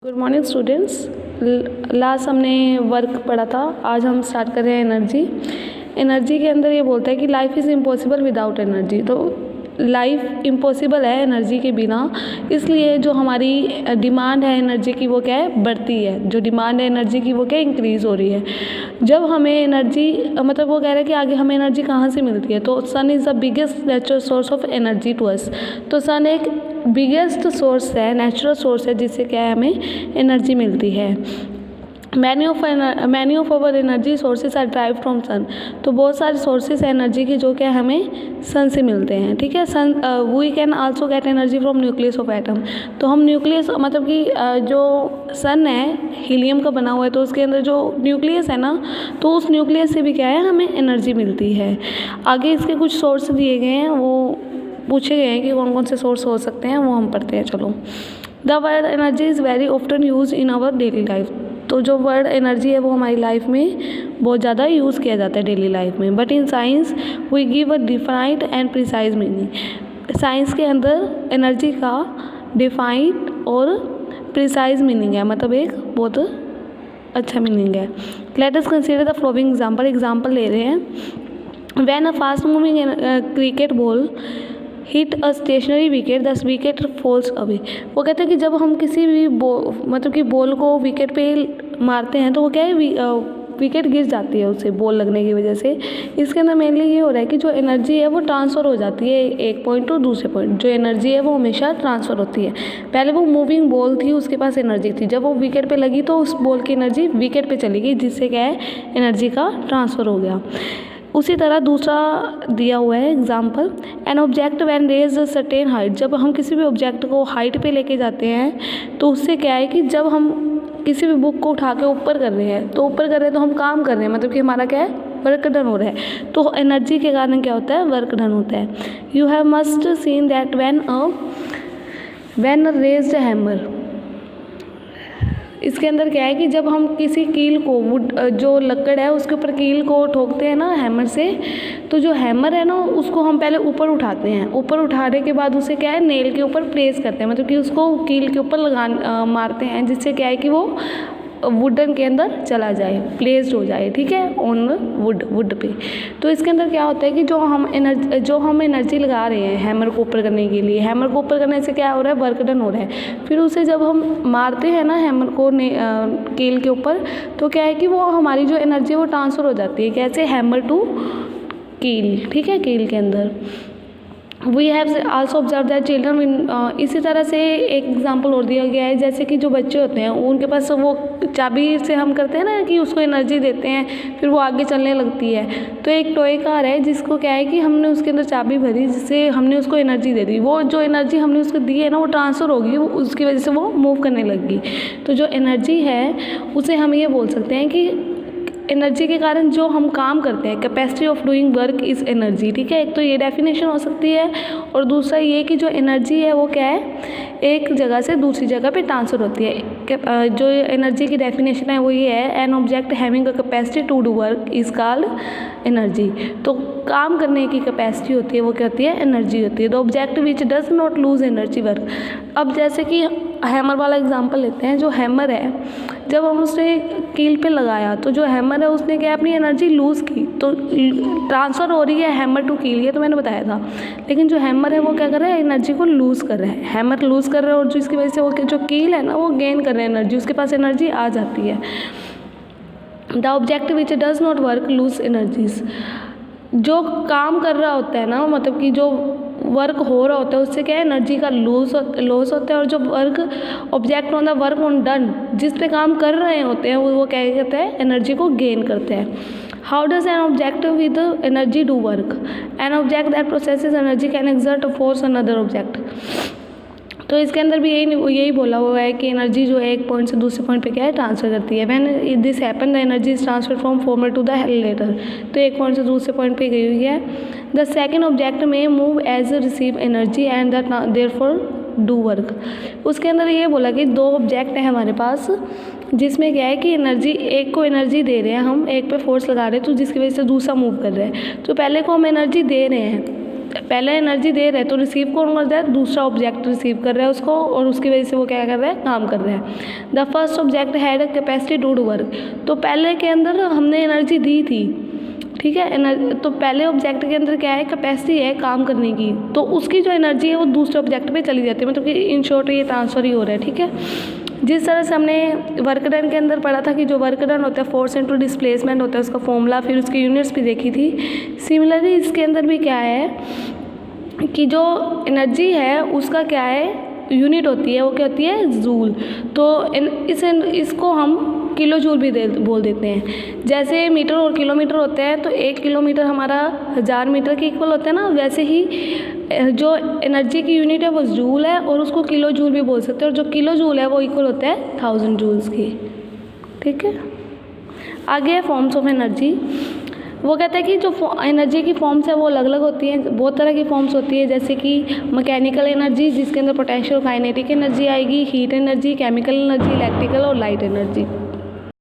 Good morning students. Last हमने work पढ़ा था, आज हम स्टार्ट कर रहे हैं एनर्जी। एनर्जी के अंदर ये बोलता है कि life is impossible without energy. तो लाइफ इम्पॉसिबल है एनर्जी के बिना, इसलिए जो हमारी डिमांड है एनर्जी की वो क्या है, बढ़ती है। जो डिमांड है एनर्जी की वो क्या इंक्रीज़ हो रही है। जब हमें एनर्जी मतलब वो कह रहा है कि आगे हमें एनर्जी कहाँ से मिलती है, तो sun is the biggest natural source of energy to us. तो सन एक बिगेस्ट सोर्स है, नेचुरल सोर्स है, जिससे क्या है हमें एनर्जी मिलती है। Many of our energy sources are drive from sun. तो बहुत सारे सोर्सेज है एनर्जी की जो क्या हमें सन से मिलते हैं। ठीक है, sun we can also get energy from nucleus of atom. तो हम न्यूक्लियस मतलब कि जो सन है हीलियम का बना हुआ है, तो उसके अंदर जो न्यूक्लियस है ना, तो उस न्यूक्लियस से भी क्या है हमें एनर्जी मिलती है। आगे इसके कुछ सोर्स दिए गए हैं, वो पूछे गए हैं कि कौन कौन से सोर्स हो सकते हैं, वो हम पढ़ते हैं। चलो, the word energy is very often use in our daily life. तो जो वर्ड एनर्जी है वो हमारी लाइफ में बहुत ज़्यादा यूज़ किया जाता है डेली लाइफ में। But in science we give a defined and precise meaning. Science के अंदर एनर्जी का डिफाइंड और प्रिसाइज मीनिंग है, मतलब एक बहुत अच्छा मीनिंग है। Let us consider the following example ले रहे हैं। When a fast moving cricket ball hit a stationary wicket the wicket falls away. वो कहते हैं कि जब हम किसी भी मतलब कि बॉल को विकेट पे मारते हैं तो वो क्या है विकेट गिर जाती है उससे बॉल लगने की वजह से। इसके अंदर मेनली ये हो रहा है कि जो एनर्जी है वो ट्रांसफ़र हो जाती है एक पॉइंट टू दूसरे पॉइंट। जो एनर्जी है वो हमेशा ट्रांसफ़र होती है। पहले वो मूविंग बॉल थी, उसके पास एनर्जी थी, जब वो विकेट पे लगी तो उस बॉल की एनर्जी विकेट पे चली गई, जिससे क्या है एनर्जी का ट्रांसफ़र हो गया। उसी तरह दूसरा दिया हुआ है example, an object when raise a certain height. जब हम किसी भी ऑब्जेक्ट को हाइट पे लेके जाते हैं तो उससे क्या है कि जब हम किसी भी बुक को उठा के ऊपर कर रहे हैं तो हम काम कर रहे हैं, मतलब कि हमारा क्या है वर्क डन हो रहा है। तो एनर्जी के कारण क्या होता है, वर्क डन होता है। You have must seen that when raised hammer. इसके अंदर क्या है कि जब हम किसी कील को जो लकड़ है उसके ऊपर कील को ठोकते हैं ना हैमर से, तो जो हैमर है ना उसको हम पहले ऊपर उठाते हैं। ऊपर उठाने के बाद उसे क्या है नेल के ऊपर प्लेस करते हैं, मतलब कि उसको कील के ऊपर मारते हैं, जिससे क्या है कि वो वुडन के अंदर चला जाए, प्लेस्ड हो जाए। ठीक है, ऑन वुड पे। तो इसके अंदर क्या होता है कि जो हम एनर्जी लगा रहे हैं हैमर को ऊपर करने के लिए, हैमर को ऊपर करने से क्या हो रहा है वर्क डन हो रहा है। फिर उसे जब हम मारते हैं ना हैमर को कील के ऊपर, तो क्या है कि वो हमारी जो एनर्जी है वो ट्रांसफ़र हो जाती है। कैसे, हैमर टू कील। ठीक है, कील के अंदर। We have also observe that children. इसी तरह से एक एग्जाम्पल और दिया गया है, जैसे कि जो बच्चे होते हैं उनके पास वो चाबी से हम करते हैं ना कि उसको एनर्जी देते हैं, फिर वो आगे चलने लगती है। तो एक टॉय कार है जिसको क्या है कि हमने उसके अंदर चाबी भरी, जिससे हमने उसको एनर्जी दे दी। वो जो एनर्जी हमने उसको दी है ना वो ट्रांसफ़र होगी, वो उसकी वजह से वो मूव करने लगी। तो जो एनर्जी है उसे हम ये बोल सकते हैं कि एनर्जी के कारण जो हम काम करते हैं, capacity of doing work is energy. ठीक है, एक तो ये डेफिनेशन हो सकती है, और दूसरा ये कि जो एनर्जी है वो क्या है एक जगह से दूसरी जगह पे ट्रांसफ़र होती है। जो एनर्जी की डेफिनेशन है वो ये है, an object having a capacity to do work is called energy. तो काम करने की कैपेसिटी होती है वो क्या होती है, एनर्जी होती है। The object which does not lose energy work. अब जैसे कि हैमर वाला एग्जांपल लेते हैं। जो हैमर है जब हम उसे कील पे लगाया तो जो हैमर है उसने क्या अपनी एनर्जी लूज़ की, तो ट्रांसफ़र हो रही है हैमर टू कील, ये तो मैंने बताया था। लेकिन जो हैमर है वो क्या कर रहा है, एनर्जी को लूज़ कर रहा है। हैमर लूज़ कर रहा है और जिसकी वजह से वो जो कील है ना वो गेन कर रहे हैं एनर्जी, उसके पास एनर्जी आ जाती है। The object which does not work lose energies. जो काम कर रहा होता है ना, मतलब कि जो वर्क हो रहा होता है उससे क्या है एनर्जी का लॉस होता है। और जो work object on the work on done, जिस पे काम कर रहे होते हैं वो क्या कहते हैं, एनर्जी को गेन करते हैं। How does an object with energy do work. An object that processes energy can exert a force on other object. तो इसके अंदर भी यही बोला हुआ है कि एनर्जी जो है एक पॉइंट से दूसरे पॉइंट पे क्या है ट्रांसफ़र करती है। When this happen the energy is transfer from former to the latter. तो एक पॉइंट से दूसरे पॉइंट पे गई हुई है। द सेकेंड ऑब्जेक्ट में move as receive energy and therefore do work. उसके अंदर ये बोला कि दो ऑब्जेक्ट हैं हमारे पास, जिसमें क्या है कि एनर्जी, एक को एनर्जी दे रहे हैं हम, एक पे फोर्स लगा रहे हैं तो जिसकी वजह से दूसरा मूव कर रहा है। तो पहले को हम एनर्जी दे रहे हैं पहले एनर्जी दे रहे हैं तो रिसीव कौन कर रहा है, दूसरा ऑब्जेक्ट रिसीव कर रहा है उसको, और उसकी वजह से वो क्या कर रहा है, काम कर रहा है। The first object had a capacity to do work, तो पहले के अंदर हमने एनर्जी दी थी, ठीक है। तो पहले ऑब्जेक्ट के अंदर क्या है, कैपेसिटी है काम करने की, तो उसकी जो एनर्जी है वो दूसरे ऑब्जेक्ट पे चली जाती है, मतलब कि इन शॉर्ट ये ट्रांसफ़र ही हो रहा है, ठीक है। जिस तरह से हमने वर्क डन के अंदर पढ़ा था कि जो वर्क डन होता है फोर्स इनटू डिस्प्लेसमेंट होता है, उसका फॉर्मूला, फिर उसकी यूनिट्स भी देखी थी। सिमिलरली इसके अंदर भी क्या है कि जो एनर्जी है उसका क्या है, यूनिट होती है, वो क्या होती है, जूल। तो इसको हम किलो जूल भी बोल देते हैं। जैसे मीटर और किलोमीटर होते हैं, तो 1 किलोमीटर हमारा 1000 मीटर के इक्वल होता है ना, वैसे ही जो एनर्जी की यूनिट है वो जूल है, और उसको किलो जूल भी बोल सकते हैं, और जो किलो जूल है वो इक्वल होता है 1000 जूल्स की, ठीक है। आगे है फॉर्म्स ऑफ एनर्जी। वो कहता है कि जो एनर्जी की फॉर्म्स है वो अलग अलग होती हैं, बहुत तरह की फॉर्म्स होती है, जैसे कि मैकेनिकल एनर्जी जिसके अंदर पोटेंशियल काइनेटिक एनर्जी आएगी, heat energy, chemical energy, electrical और लाइट एनर्जी।